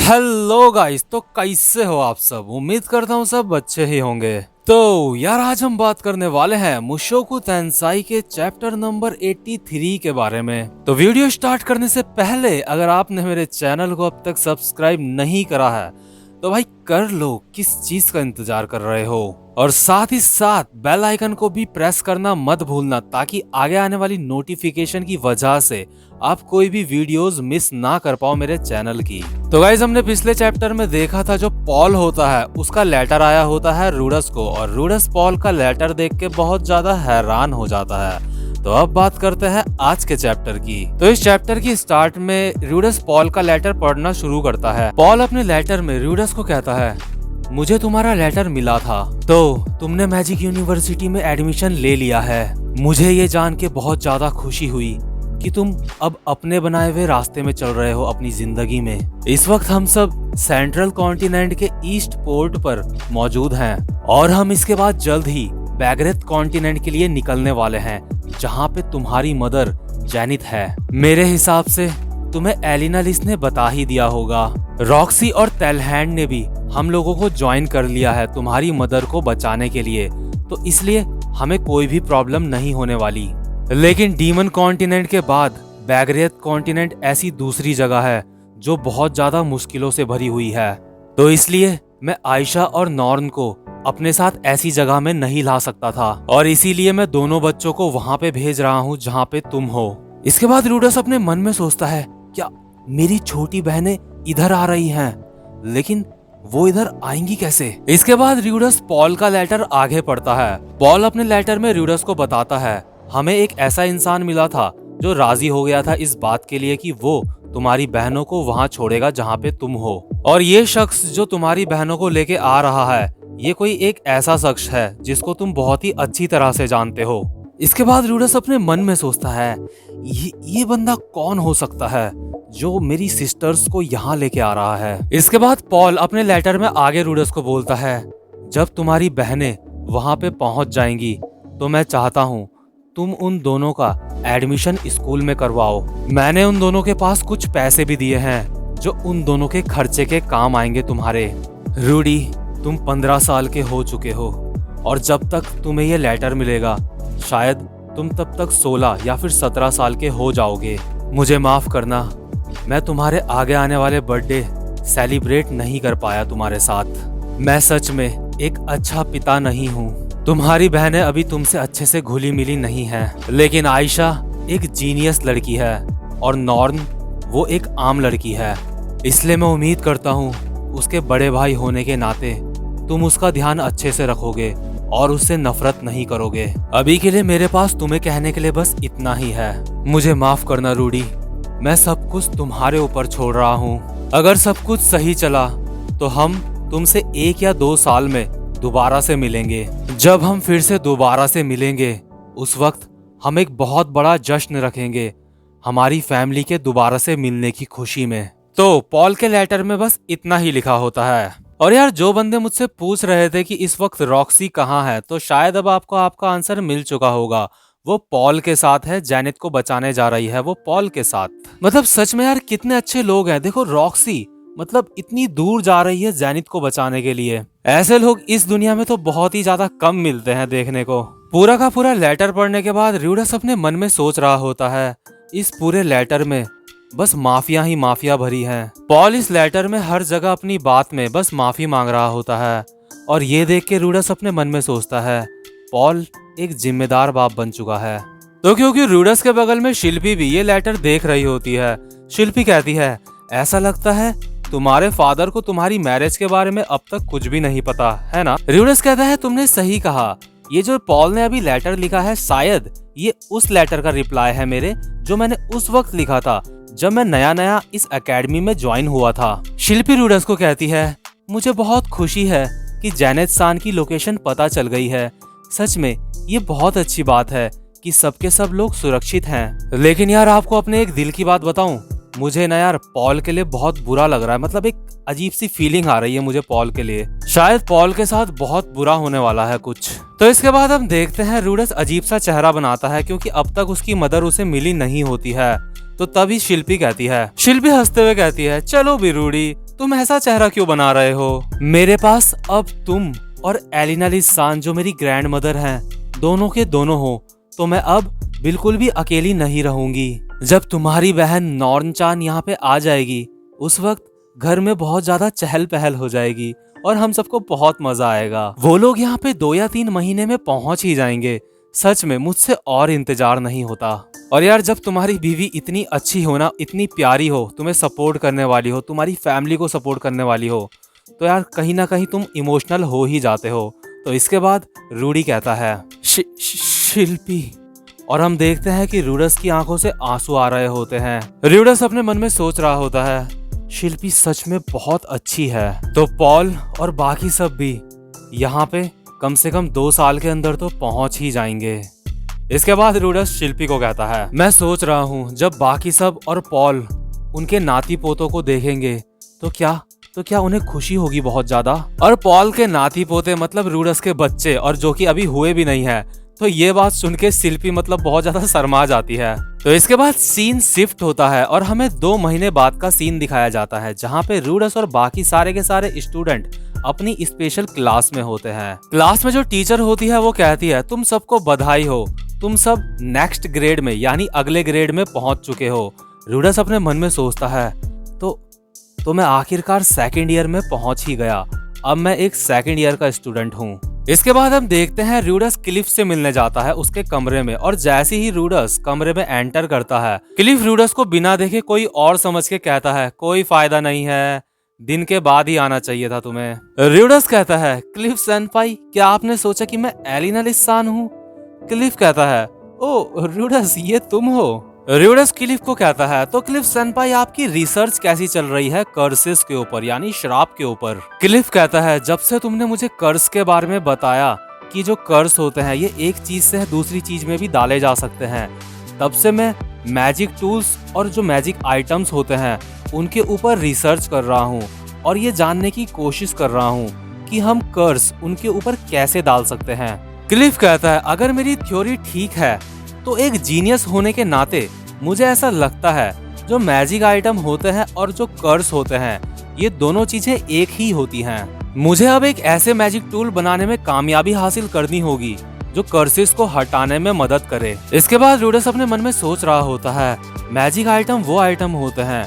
Hello guys, तो कैसे हो आप सब। उम्मीद करता हूँ सब अच्छे ही होंगे। तो यार आज हम बात करने वाले हैं मुशोकु टेंसाई के चैप्टर नंबर 83 के बारे में। तो वीडियो स्टार्ट करने से पहले अगर आपने मेरे चैनल को अब तक सब्सक्राइब नहीं करा है तो भाई कर लो, किस चीज का इंतजार कर रहे हो। और साथ ही साथ बेल आइकन को भी प्रेस करना मत भूलना ताकि आगे आने वाली नोटिफिकेशन की वजह से आप कोई भी वीडियोस मिस ना कर पाओ मेरे चैनल की। तो गाइज हमने पिछले चैप्टर में देखा था जो पॉल होता है उसका लेटर आया होता है रूडस को, और रूडस पॉल का लेटर देख के बहुत ज्यादा हैरान हो जाता है। तो अब बात करते हैं आज के चैप्टर की। तो इस चैप्टर की स्टार्ट में रूडस पॉल का लेटर पढ़ना शुरू करता है। पॉल अपने लेटर में रूडस को कहता है, मुझे तुम्हारा लेटर मिला था तो तुमने मैजिक यूनिवर्सिटी में एडमिशन ले लिया है। मुझे ये जान के बहुत ज्यादा खुशी हुई कि तुम अब अपने बनाए हुए रास्ते में चल रहे हो अपनी जिंदगी में। इस वक्त हम सब सेंट्रल कॉन्टिनेंट के ईस्ट पोर्ट पर मौजूद हैं और हम इसके बाद जल्द ही बैगरेथ कॉन्टिनेंट के लिए निकलने वाले हैं जहाँ पे तुम्हारी मदर जेनिथ है। मेरे हिसाब से तुम्हें एलिना लिस ने बता ही दिया होगा। रॉक्सी और टेलहैंड ने भी हम लोगों को ज्वाइन कर लिया है तुम्हारी मदर को बचाने के लिए, तो इसलिए हमें कोई भी प्रॉब्लम नहीं होने वाली। लेकिन डीमन कॉन्टिनेंट के बाद बैगरेथ कॉन्टिनेंट ऐसी दूसरी जगह है जो बहुत ज्यादा मुश्किलों से भरी हुई है, तो इसलिए मैं आयशा और नॉर्न को अपने साथ ऐसी जगह में नहीं ला सकता था और इसीलिए मैं दोनों बच्चों को वहां पे भेज रहा हूँ जहाँ पे तुम हो। इसके बाद रूडस अपने मन में सोचता है, क्या मेरी छोटी बहनें इधर आ रही हैं, लेकिन वो इधर आएंगी कैसे। इसके बाद रूडस पॉल का लेटर आगे पढ़ता है। पॉल अपने लेटर में रूडस को बताता है, हमें एक ऐसा इंसान मिला था जो राजी हो गया था इस बात के लिए कि वो तुम्हारी बहनों को वहां छोड़ेगा जहाँ पे तुम हो, और ये शख्स जो तुम्हारी बहनों को लेके आ रहा है ये कोई एक ऐसा शख्स है जिसको तुम बहुत ही अच्छी तरह से जानते हो। इसके बाद रूडस अपने मन में सोचता है, ये बंदा कौन हो सकता है जो मेरी सिस्टर्स को यहाँ लेके आ रहा है। इसके बाद पॉल अपने लेटर में आगे रूडस को बोलता है, जब तुम्हारी बहनें वहां पे पहुंच जाएंगी तो मैं चाहता हूँ तुम उन दोनों का एडमिशन स्कूल में करवाओ। मैंने उन दोनों के पास कुछ पैसे भी दिए हैं जो उन दोनों के खर्चे के काम आएंगे तुम्हारे। रूडी, तुम 15 साल के हो चुके हो और जब तक तुम्हें ये लेटर मिलेगा शायद तुम तब तक 16 या फिर 17 साल के हो जाओगे। मुझे माफ करना, मैं तुम्हारे आगे आने वाले बर्थडे सेलिब्रेट नहीं कर पाया तुम्हारे साथ। मैं सच में एक अच्छा पिता नहीं हूँ। तुम्हारी बहनें अभी तुमसे अच्छे से घुली मिली नहीं है, लेकिन आयशा एक जीनियस लड़की है और नॉर्न वो एक आम लड़की है, इसलिए मैं उम्मीद करता हूँ उसके बड़े भाई होने के नाते तुम उसका ध्यान अच्छे से रखोगे और उससे नफरत नहीं करोगे। अभी के लिए मेरे पास तुम्हें कहने के लिए बस इतना ही है। मुझे माफ करना रूडी, मैं सब कुछ तुम्हारे ऊपर छोड़ रहा हूँ। अगर सब कुछ सही चला तो हम तुमसे 1 या 2 साल में दोबारा से मिलेंगे। जब हम फिर से दोबारा से मिलेंगे उस वक्त हम एक बहुत बड़ा जश्न रखेंगे हमारी फैमिली के दोबारा से मिलने की खुशी में। तो पॉल के लेटर में बस इतना ही लिखा होता है। और यार जो बंदे मुझसे पूछ रहे थे कि इस वक्त रॉक्सी कहाँ है, तो शायद अब आपको आपका आंसर मिल चुका होगा। वो पॉल के साथ है, जेनिथ को बचाने जा रही है वो पॉल के साथ। मतलब सच में यार कितने अच्छे लोग हैं। देखो रॉक्सी मतलब इतनी दूर जा रही है जेनिथ को बचाने के लिए। ऐसे लोग इस दुनिया में तो बहुत ही ज्यादा कम मिलते हैं देखने को। पूरा का पूरा लेटर पढ़ने के बाद रूडस अपने मन में सोच रहा होता है, इस पूरे लेटर में बस माफिया ही माफिया भरी है। पॉल इस लेटर में हर जगह अपनी बात में बस माफी मांग रहा होता है और ये देख के रूडस अपने मन में सोचता है, पॉल एक जिम्मेदार बाप बन चुका है। तो क्योंकि रूडस के बगल में शिल्पी भी ये लेटर देख रही होती है। शिल्पी कहती है, ऐसा लगता है तुम्हारे फादर को तुम्हारी मैरिज के बारे में अब तक कुछ भी नहीं पता है ना। रूडस कहता है, तुमने सही कहा, ये जो पॉल ने अभी लेटर लिखा है शायद ये उस लेटर का रिप्लाई है मेरे, जो मैंने उस वक्त लिखा था जब मैं नया नया इस एकेडमी में ज्वाइन हुआ था। शिल्पी रूडस को कहती है, मुझे बहुत खुशी है कि जेनिथ सान की लोकेशन पता चल गई है। सच में ये बहुत अच्छी बात है कि सबके सब लोग सुरक्षित हैं। लेकिन यार आपको अपने एक दिल की बात बताऊं, मुझे ना यार पॉल के लिए बहुत बुरा लग रहा है। मतलब एक अजीब सी फीलिंग आ रही है मुझे पॉल के लिए। शायद पॉल के साथ बहुत बुरा होने वाला है कुछ। तो इसके बाद हम देखते हैं रूडस अजीब सा चेहरा बनाता है क्योंकि अब तक उसकी मदर उसे मिली नहीं होती है। तो तभी शिल्पी कहती है, शिल्पी हंसते हुए कहती है, चलो भी रूडी, तुम ऐसा चेहरा क्यों बना रहे हो? मेरे पास अब तुम और एलिना-लिस-सान जो मेरी ग्रैंड मदर हैं, दोनों के दोनों हो, तो मैं अब बिल्कुल भी अकेली नहीं रहूंगी। जब तुम्हारी बहन नॉर्न-चान यहाँ पे आ जाएगी, उस वक्त घर में बहुत ज्यादा चहल पहल हो जाएगी और हम सबको बहुत मजा आएगा। वो लोग यहाँ पे 2 या 3 महीने में पहुंच ही जाएंगे। सच में मुझसे और इंतजार नहीं होता। और यार, जब तुम्हारी बीवी इतनी अच्छी हो ना, इतनी प्यारी हो, तुम्हें सपोर्ट करने वाली हो, तुम्हारी फैमिली को सपोर्ट करने वाली हो, तो यार कहीं ना कहीं तुम इमोशनल हो ही जाते हो। तो इसके बाद रूडी कहता है, शिल्पी। और हम देखते हैं कि रूडस की आंखों से आंसू आ रहे होते हैं। रूडस अपने मन में सोच रहा होता है, शिल्पी सच में बहुत अच्छी है। तो पॉल और बाकी सब भी यहाँ पे कम से कम 2 साल के अंदर तो पहुंच ही जाएंगे। इसके बाद रूडस शिल्पी को कहता है, मैं सोच रहा हूँ जब बाकी सब और पॉल उनके नाती पोतों को देखेंगे तो क्या उन्हें खुशी होगी बहुत ज्यादा। और पॉल के नाती पोते मतलब रूडस के बच्चे, और जो कि अभी हुए भी नहीं है। तो ये बात सुन के शिल्पी मतलब बहुत ज्यादा शर्मा जाती है। तो इसके बाद सीन शिफ्ट होता है और हमें 2 महीने बाद का सीन दिखाया जाता है, जहाँ पे रूडस और बाकी सारे के सारे स्टूडेंट अपनी स्पेशल क्लास में होते हैं। क्लास में जो टीचर होती है वो कहती है, तुम सबको बधाई हो, तुम सब नेक्स्ट ग्रेड में यानी अगले ग्रेड में पहुंच चुके हो। रूडस अपने मन में सोचता है, तो मैं आखिरकार 2nd ईयर में पहुंच ही गया। अब मैं एक 2nd ईयर का स्टूडेंट हूँ। इसके बाद हम देखते हैं रूडस क्लिफ से मिलने जाता है उसके कमरे में, और जैसे ही रूडस कमरे में एंटर करता है, क्लिफ रूडस को बिना देखे कोई और समझ के कहता है, कोई फायदा नहीं है, दिन के बाद ही आना चाहिए था तुम्हें। रूडस कहता है, क्लिफ सेनपाई, क्या आपने सोचा कि मैं एलिना-लिस-सान हूँ? क्लिफ कहता है, ओ रूडस, ये तुम हो? रूडस क्लिफ को कहता है, तो क्लिफ सेनपाई आपकी रिसर्च कैसी चल रही है कर्सेस के ऊपर यानी श्राप के ऊपर? क्लिफ कहता है, जब से तुमने मुझे कर्स के बारे में बताया कि जो कर्स होते हैं ये एक चीज से दूसरी चीज में भी डाले जा सकते हैं, तब से मैं मैजिक टूल्स और जो मैजिक आइटम्स होते हैं उनके ऊपर रिसर्च कर रहा हूँ और ये जानने की कोशिश कर रहा हूँ कि हम कर्स उनके ऊपर कैसे डाल सकते हैं। क्लिफ कहता है, अगर मेरी थ्योरी ठीक है तो एक जीनियस होने के नाते मुझे ऐसा लगता है जो मैजिक आइटम होते हैं और जो कर्स होते हैं ये दोनों चीजें एक ही होती हैं। मुझे अब एक ऐसे मैजिक टूल बनाने में कामयाबी हासिल करनी होगी जो कर्सेस को हटाने में मदद करे। इसके बाद रूडस अपने मन में सोच रहा होता है, मैजिक आइटम वो आइटम होते हैं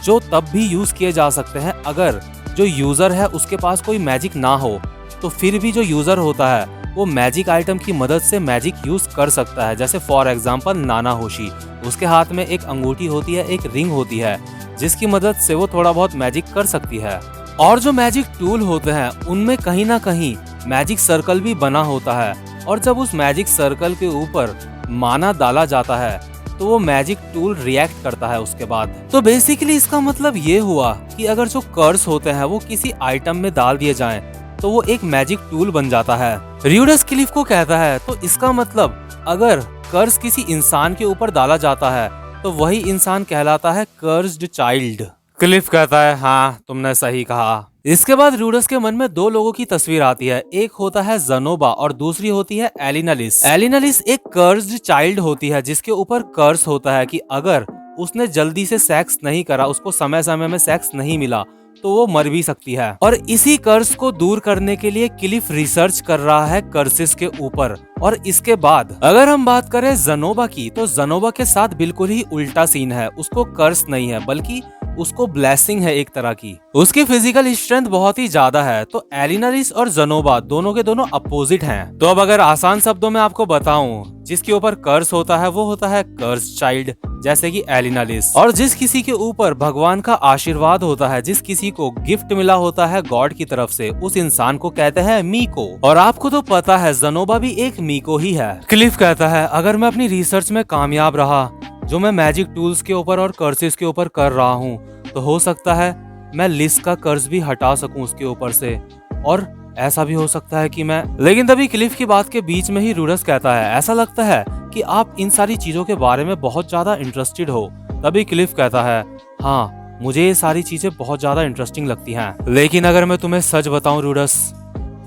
जो तब भी यूज किए जा सकते हैं अगर जो यूजर है उसके पास कोई मैजिक ना हो, तो फिर भी जो यूजर होता है वो मैजिक आइटम की मदद से मैजिक यूज कर सकता है। जैसे फॉर एग्जांपल नाना होशी, उसके हाथ में एक अंगूठी होती है, एक रिंग होती है जिसकी मदद से वो थोड़ा बहुत मैजिक कर सकती है। और जो मैजिक टूल होते हैं उनमें कहीं ना कहीं मैजिक सर्कल भी बना होता है, और जब उस मैजिक सर्कल के ऊपर माना डाला जाता है तो वो मैजिक टूल रिएक्ट करता है उसके बाद। तो बेसिकली इसका मतलब ये हुआ कि अगर जो कर्स होते हैं वो किसी आइटम में डाल दिए जाएं तो वो एक मैजिक टूल बन जाता है। रूडस क्लिफ को कहता है, तो इसका मतलब अगर कर्स किसी इंसान के ऊपर डाला जाता है तो वही इंसान कहलाता है कर्स्ड चाइल्ड। क्लिफ कहता है, हाँ तुमने सही कहा। इसके बाद रूडस के मन में 2 लोगों की तस्वीर आती है, एक होता है ज़नोबा और दूसरी होती है एलिना-लिस। एलिना-लिस एक कर्स्ड चाइल्ड होती है जिसके ऊपर कर्स होता है कि अगर उसने जल्दी से सेक्स नहीं करा, उसको समय समय में सेक्स नहीं मिला तो वो मर भी सकती है। और इसी कर्स को दूर करने के लिए क्लिफ रिसर्च कर रहा है कर्सेस के ऊपर। और इसके बाद अगर हम बात करें ज़नोबा की, तो ज़नोबा के साथ बिल्कुल ही उल्टा सीन है। उसको कर्स नहीं है बल्कि उसको ब्लेसिंग है एक तरह की। उसकी फिजिकल स्ट्रेंथ बहुत ही ज्यादा है। तो एलिना-लिस और ज़नोबा दोनों के दोनों अपोजिट हैं। तो अब अगर आसान शब्दों में आपको बताऊं, जिसके ऊपर कर्स होता है वो होता है कर्स चाइल्ड, जैसे कि एलिना-लिस। और जिस किसी के ऊपर भगवान का आशीर्वाद होता है, जिस किसी को गिफ्ट मिला होता है गॉड की तरफ से, उस इंसान को कहते हैं मीको। और आपको तो पता है ज़नोबा भी एक मीको ही है। क्लिफ कहता है, अगर मैं अपनी रिसर्च में कामयाब रहा जो मैं मैजिक टूल्स के ऊपर और कर्सेस के ऊपर कर रहा हूँ, तो हो सकता है मैं लिस का कर्ज भी हटा सकूं उसके ऊपर से, और ऐसा भी हो सकता है कि मैं। लेकिन तभी क्लिफ की बात के बीच में ही रूडस कहता है, ऐसा लगता है कि आप इन सारी चीजों के बारे में बहुत ज्यादा इंटरेस्टेड हो। तभी क्लिफ कहता है, हाँ मुझे ये सारी चीजें बहुत ज्यादा इंटरेस्टिंग लगती हैं, लेकिन अगर मैं तुम्हें सच बताऊं रूडस,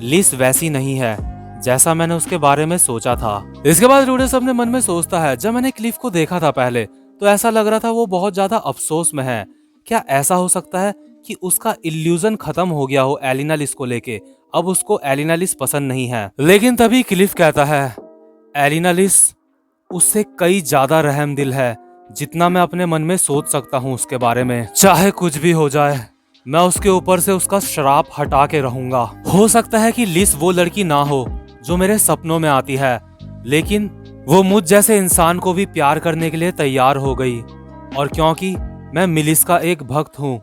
लिस वैसी नहीं है जैसा मैंने उसके बारे में सोचा था। इसके बाद रूडस अपने मन में सोचता है, जब मैंने क्लिफ को देखा था पहले तो ऐसा लग रहा था वो बहुत ज्यादा अफसोस में है। क्या ऐसा हो सकता है कि उसका इल्यूजन खत्म हो गया हो एलिनालिस को लेके, अब उसको एलिनालिस पसंद नहीं है। लेकिन तभी क्लिफ कहता है एलिनालिस उससे कई ज्यादा रहम दिल है जितना मैं अपने मन में सोच सकता हूँ उसके बारे में। चाहे कुछ भी हो जाए मैं उसके ऊपर से उसका श्राप हटा के रहूंगा। हो सकता है कि लिस वो लड़की ना हो जो मेरे सपनों में आती है, लेकिन वो मुझ जैसे इंसान को भी प्यार करने के लिए तैयार हो गई। और क्योंकि मैं मिलिस का एक भक्त हूँ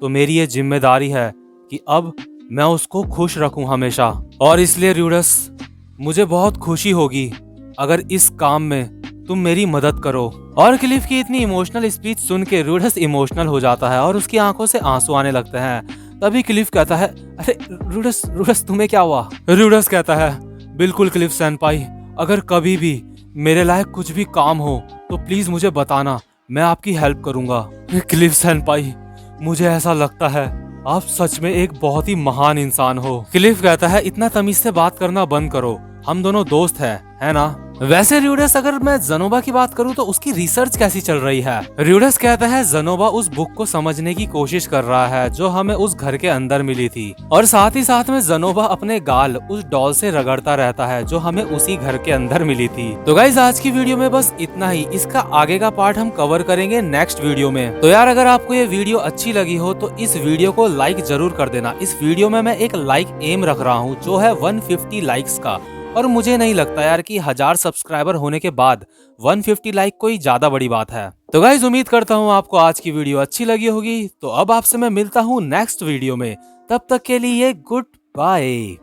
तो मेरी ये जिम्मेदारी है कि अब मैं उसको खुश रखूं हमेशा। और इसलिए र्यूडस मुझे बहुत खुशी होगी अगर इस काम में तुम मेरी मदद करो। और क्लिफ की इतनी इमोशनल स्पीच सुन के र्यूडस इमोशनल हो जाता है और उसकी आंखों से आंसू आने लगते हैं। तभी क्लिफ कहता है अरे र्यूडस तुम्हें क्या हुआ? र्यूडस कहता है बिल्कुल क्लिफ सेनपाई, अगर कभी भी मेरे लायक कुछ भी काम हो तो प्लीज मुझे बताना, मैं आपकी हेल्प करूंगा। क्लिफ सेनपाई मुझे ऐसा लगता है आप सच में एक बहुत ही महान इंसान हो। क्लिफ कहता है इतना तमीज से बात करना बंद करो, हम दोनों दोस्त हैं, है ना? वैसे र्यूडस अगर मैं ज़नोबा की बात करूं तो उसकी रिसर्च कैसी चल रही है? र्यूडस कहता है ज़नोबा उस बुक को समझने की कोशिश कर रहा है जो हमें उस घर के अंदर मिली थी, और साथ ही साथ में ज़नोबा अपने गाल उस डॉल से रगड़ता रहता है जो हमें उसी घर के अंदर मिली थी। तो गाइस आज की वीडियो में बस इतना ही, इसका आगे का पार्ट हम कवर करेंगे नेक्स्ट वीडियो में। तो यार अगर आपको ये वीडियो अच्छी लगी हो तो इस वीडियो को लाइक जरूर कर देना। इस वीडियो में मैं एक लाइक एम रख रहा हूँ जो है 150 लाइक्स का, और मुझे नहीं लगता यार कि 1000 सब्सक्राइबर होने के बाद 150 लाइक कोई ज्यादा बड़ी बात है। तो गाइस उम्मीद करता हूँ आपको आज की वीडियो अच्छी लगी होगी। तो अब आपसे मैं मिलता हूँ नेक्स्ट वीडियो में, तब तक के लिए गुड बाय।